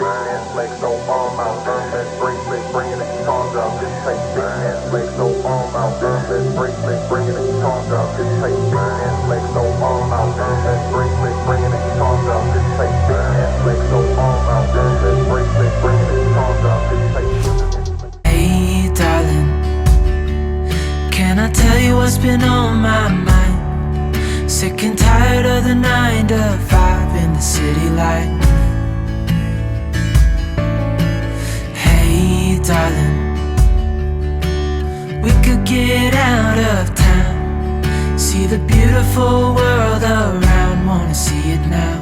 hands, legs, no arm out, let's bracelet, bringing the guitars out, just take big hands, legs, no arm out, let's bracelet, bringing the guitars out, just take big hands, legs, no arm out, let's bracelet, bringing the guitars out, just take big hands, legs, no arm out, let's bracelet, bringing the guitars out, just take big hands. Hey darling, can I tell you what's been on my mind? Sick and tired of the 9 to 5 in the city life. Hey darling, we could get out of town, see the beautiful world around, wanna see it now.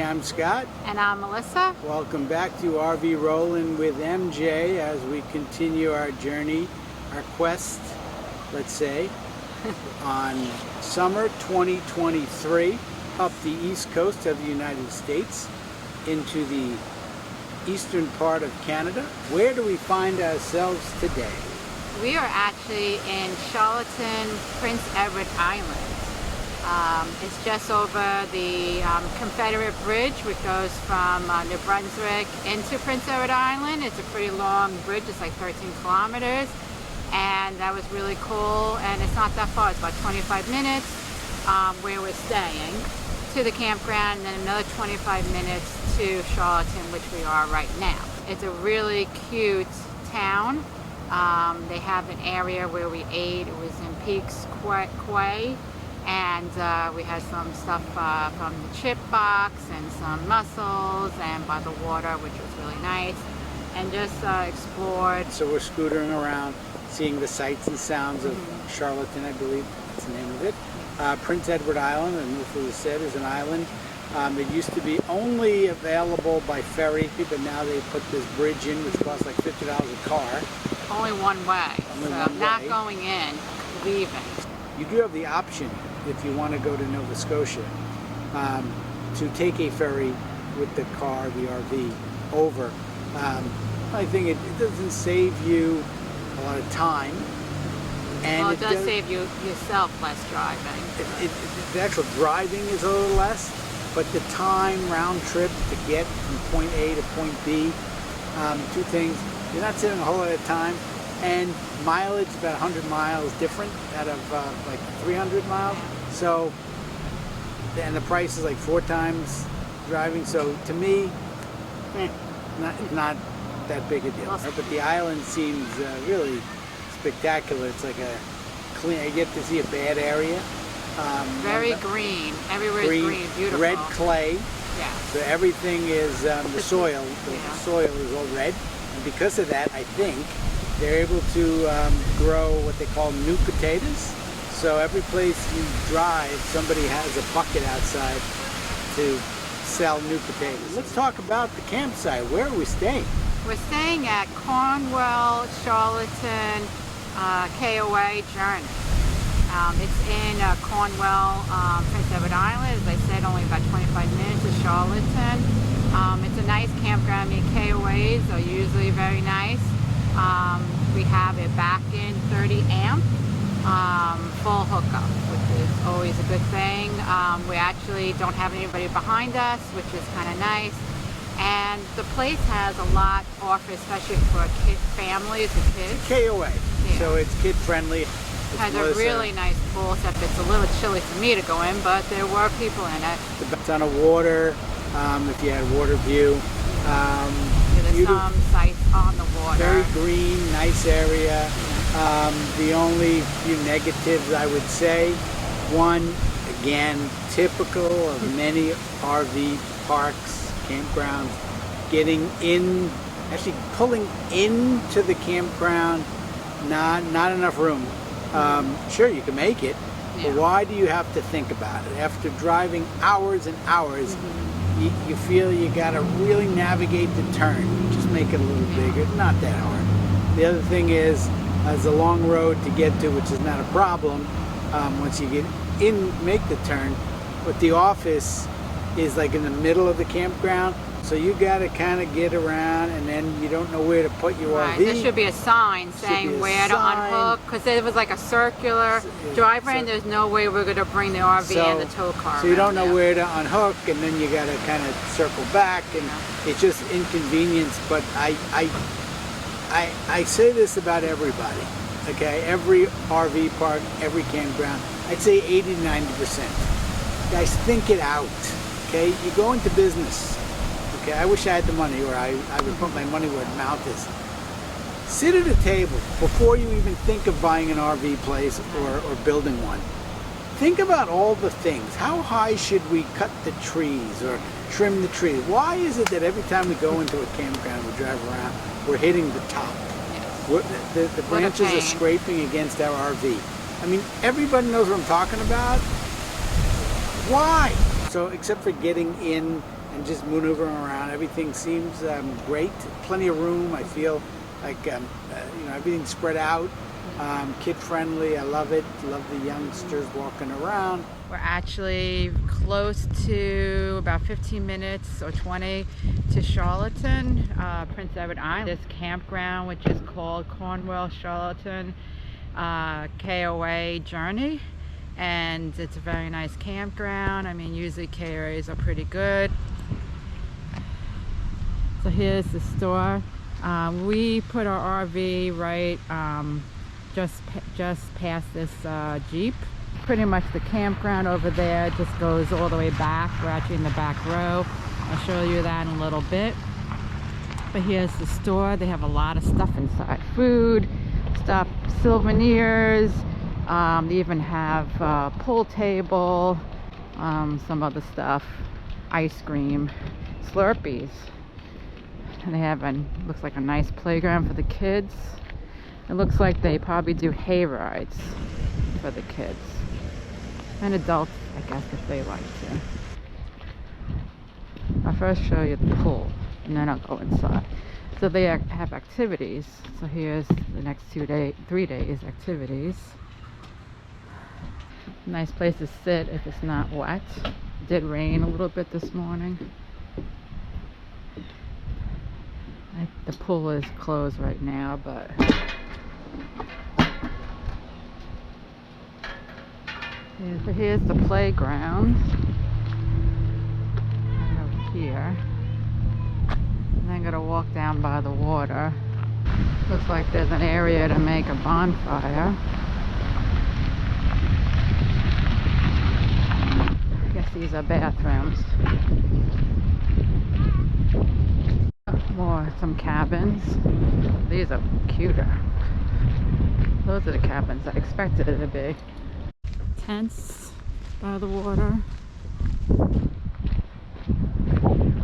I'm Scott. And I'm Melissa. Welcome back to RV Rollin' with MJ as we continue our journey, our quest, let's say, on summer 2023 up the east coast of the United States into the eastern part of Canada. Where do we find ourselves today? We are actually in Charlottetown, Prince Edward Island. It's just over the Confederate Bridge, which goes from New Brunswick into Prince Edward Island. It's a pretty long bridge, it's like 13 kilometers, and that was really cool. And it's not that far, it's about 25 minutes where we're staying to the campground, and then another 25 minutes to Charlottetown, which we are right now. It's a really cute town. They have an area where we ate. It was in Peaks Quay. And we had some stuff from the chip box and some mussels and by the water, which was really nice, and just explored. So we're scootering around, seeing the sights and sounds of Charlottetown, I believe that's the name of it. Prince Edward Island, and Melissa said, is an island. It used to be only available by ferry, but now they put this bridge in, which costs like $50 a car. Only one way, only so one not way. Going in, leaving. You do have the option, if you want to go to Nova Scotia, to take a ferry with the car, the RV, over. I think it doesn't save you a lot of time. And Well, it does save you yourself less driving. The actual driving is a little less, but the time round trip to get from point A to point B, two things, you're not saving a whole lot of time, and mileage, about 100 miles different out of like 300 miles. So, and the price is like 4 times driving. So to me, not that big a deal. Awesome. But the island seems really spectacular. It's like a clean. I get to see a bad area. Very green. Everywhere is green. Beautiful. Red clay. Yeah. So everything is the soil. The Yeah. soil is all red, and because of that, I think they're able to grow what they call new potatoes. So every place you drive, somebody has a bucket outside to sell new potatoes. Let's talk about the campsite. Where are we staying? We're staying at Cornwall, Charlottetown KOA Journey. It's in Cornwall, Prince Edward Island. As I said, only about 25 minutes to Charlottetown. It's a nice campground. I mean, KOAs are usually very nice. We have a back-in 30 amp full hookup, which is always a good thing. We actually don't have anybody behind us, which is kind of nice. And the place has a lot to offer, especially for families and kids. It's KOA, Yeah. so it's kid friendly. Has a really nice pool, except it's a little chilly for me to go in, but there were people in it. It's on a water, if you had water view. There's some sites on the water. Very green, nice area. The only few negatives I would say, one, again, typical of many RV parks, campgrounds, getting in, actually pulling into the campground, not enough room. Sure, you can make it, but why do you have to think about it? After driving hours and hours, you feel you gotta really navigate the turn. Just make it a little bigger, not that hard. The other thing is, it's a long road to get to, which is not a problem once you get in, make the turn, but the office is like in the middle of the campground, so you gotta kind of get around, and then you don't know where to put your RV. There should be a sign saying where to unhook, because it was like a circular driveway, and there's no way we're gonna bring the RV and the tow car. So you don't know where to unhook, and then you gotta kind of circle back, and it's just inconvenience. But I say this about everybody, okay? Every RV park, every campground, I'd say 80 to 90%. Guys, think it out, okay? You go into business, okay? I wish I had the money, or I would put my money where the mouth is. Sit at a table before you even think of buying an RV place or building one. Think about all the things. How high should we cut the trees or trim the trees? Why is it that every time we go into a campground, we drive around, we're hitting the top? The branches are scraping against our RV. I mean, everybody knows what I'm talking about. Why? So, except for getting in and just maneuvering around, everything seems great. Plenty of room. I feel like everything's spread out. Kid friendly. I love it. Love the youngsters walking around. We're actually close to about 15 minutes or 20 to Charlottetown, Prince Edward Island. This campground, which is called Cornwall Charlottetown KOA Journey, and it's a very nice campground. I mean, usually KOAs are pretty good. So here's the store. We put our RV right just past this Jeep. Pretty much the campground over there just goes all the way back. We're actually in the back row. I'll show you that in a little bit. But here's the store. They have a lot of stuff inside. Food, stuff, souvenirs. They even have a pool table, some other stuff, ice cream, Slurpees. And they have looks like a nice playground for the kids. It looks like they probably do hay rides for the kids. And adults, I guess, if they like to. I'll first show you the pool, and then I'll go inside. So they have activities. So here's the next 3 days activities. Nice place to sit if it's not wet. It did rain a little bit this morning. The pool is closed right now, but so here's the playground right over here. And I'm gonna walk down by the water. Looks like there's an area to make a bonfire. I guess these are bathrooms. Some cabins. These are cuter. Those are the cabins I expected it to be. Tents by the water.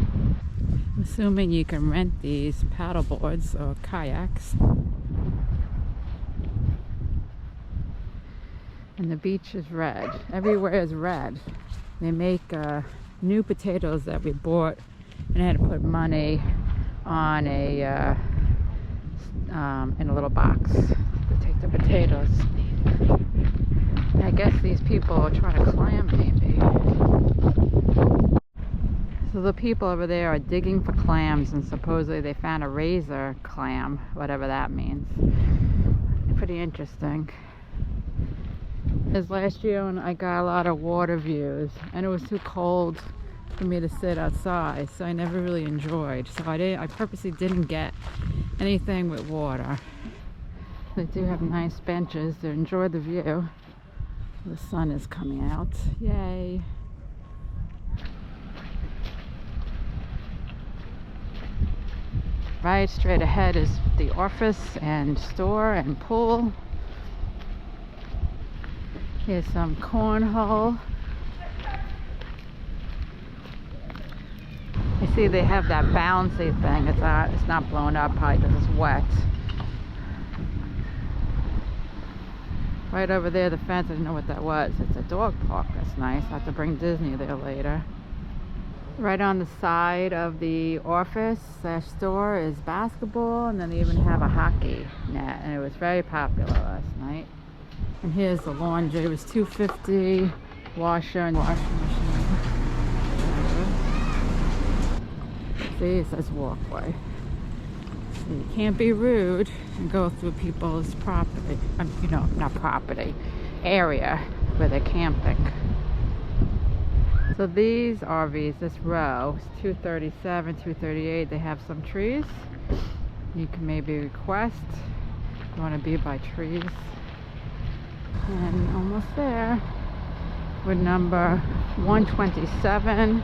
I'm assuming you can rent these paddle boards or kayaks. And the beach is red. Everywhere is red. They make new potatoes that we bought, and I had to put money on in a little box to take the potatoes. I guess these people are trying to clam maybe. So the people over there are digging for clams, and supposedly they found a razor clam, whatever that means. Pretty interesting. As last year when I got a lot of water views, and it was too cold for me to sit outside, so I never really enjoyed. So I purposely didn't get anything with water. They do have nice benches to enjoy the view. The sun is coming out. Yay! Right straight ahead is the office and store and pool. Here's some cornhole. You see they have that bouncy thing. It's not blown up probably because it's wet. Right over there, the fence, I didn't know what that was. It's a dog park. That's nice. I'll have to bring Disney there later. Right on the side of the office / store is basketball, and then they even have a hockey net, and it was very popular last night. And here's the laundry. It was $2.50. Washer and washing machine. See, it says walkway. So you can't be rude and go through people's property. You know, not property, area where they're camping. So these RVs, this row, is 237, 238. They have some trees. You can maybe request if you want to be by trees. And almost there. We're number 127.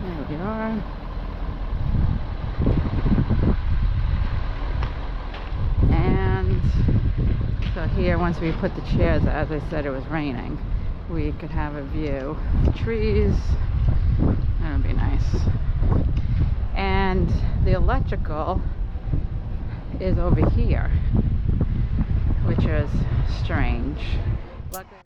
There we are. And so here, once we put the chairs, as I said, it was raining. We could have a view of trees. That would be nice. And the electrical is over here, which is strange. Luckily,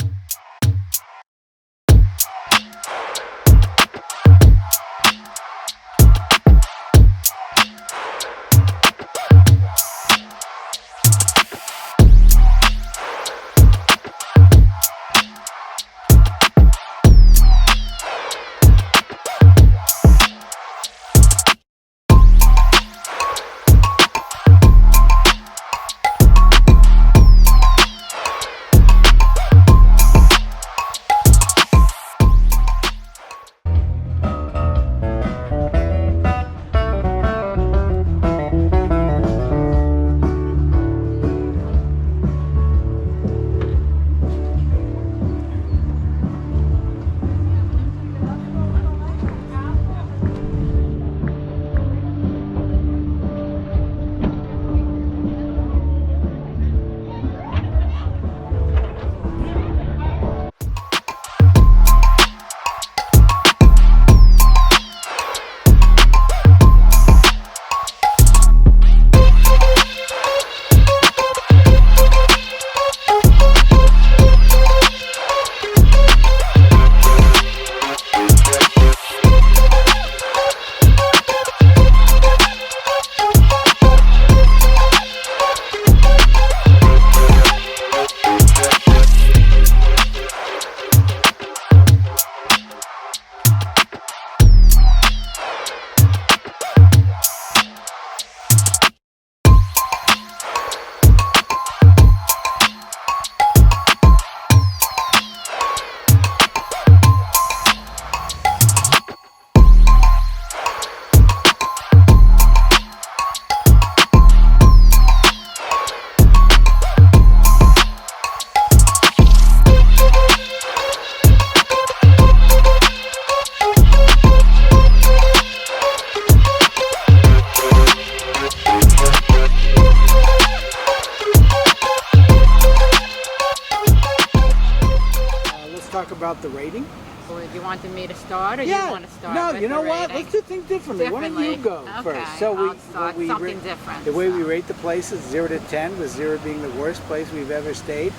about the rating. Or do you want me to start, or Yeah. you want to start? No, with you know the what? rating? Let's do things differently. Why don't you go Okay, first? So I'll start something different. The way we so. rate the places, 0 to 10, with 0 being the worst place we've ever stayed,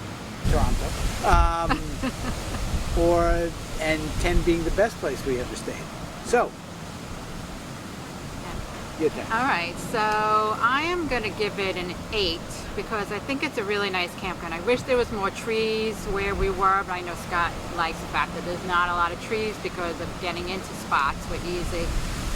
Toronto, and 10 being the best place we ever stayed. So, Your turn. All right, so I am going to give it an 8 because I think it's a really nice campground. I wish there was more trees where we were, but I know Scott likes the fact that there's not a lot of trees because of getting into spots were easy.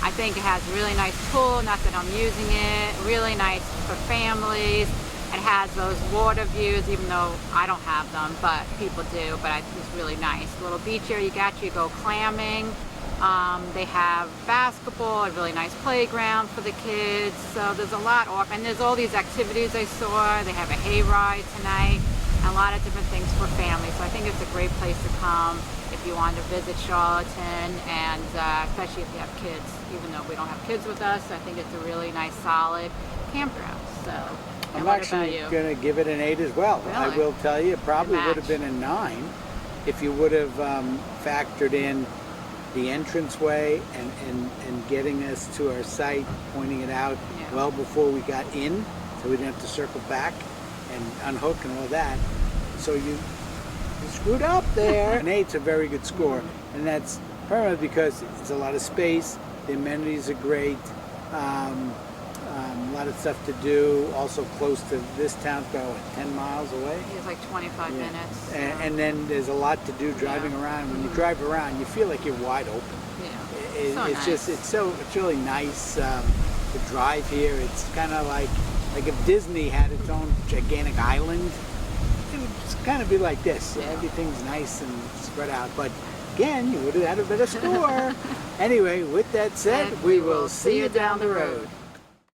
I think it has a really nice pool, not that I'm using it, really nice for families. It has those water views, even though I don't have them, but people do, but I think it's really nice. The little beach area you go clamming. They have basketball, a really nice playground for the kids. So there's a lot off, and there's all these activities I saw. They have a hayride tonight, and a lot of different things for families. So I think it's a great place to come if you want to visit Charlottetown, and especially if you have kids. Even though we don't have kids with us, I think it's a really nice, solid campground. So. I'm actually going to give it an 8 as well. Really? I will tell you, it probably Good would have been a 9 if you would have factored in the entranceway and getting us to our site, pointing it out well before we got in, so we didn't have to circle back and unhook and all that. So you screwed up there. An 8's a very good score, and that's primarily because it's a lot of space, the amenities are great, a lot of stuff to do, also close to this town, about 10 miles away. It's like 25 minutes. So. And then there's a lot to do driving around. When you drive around, you feel like you're wide open. Yeah. It's really nice to drive here. It's kind of like if Disney had its own gigantic island, it would just kind of be like this. Yeah. Everything's nice and spread out. But again, you would have had a better score. Anyway, with that said, we will see you down the road.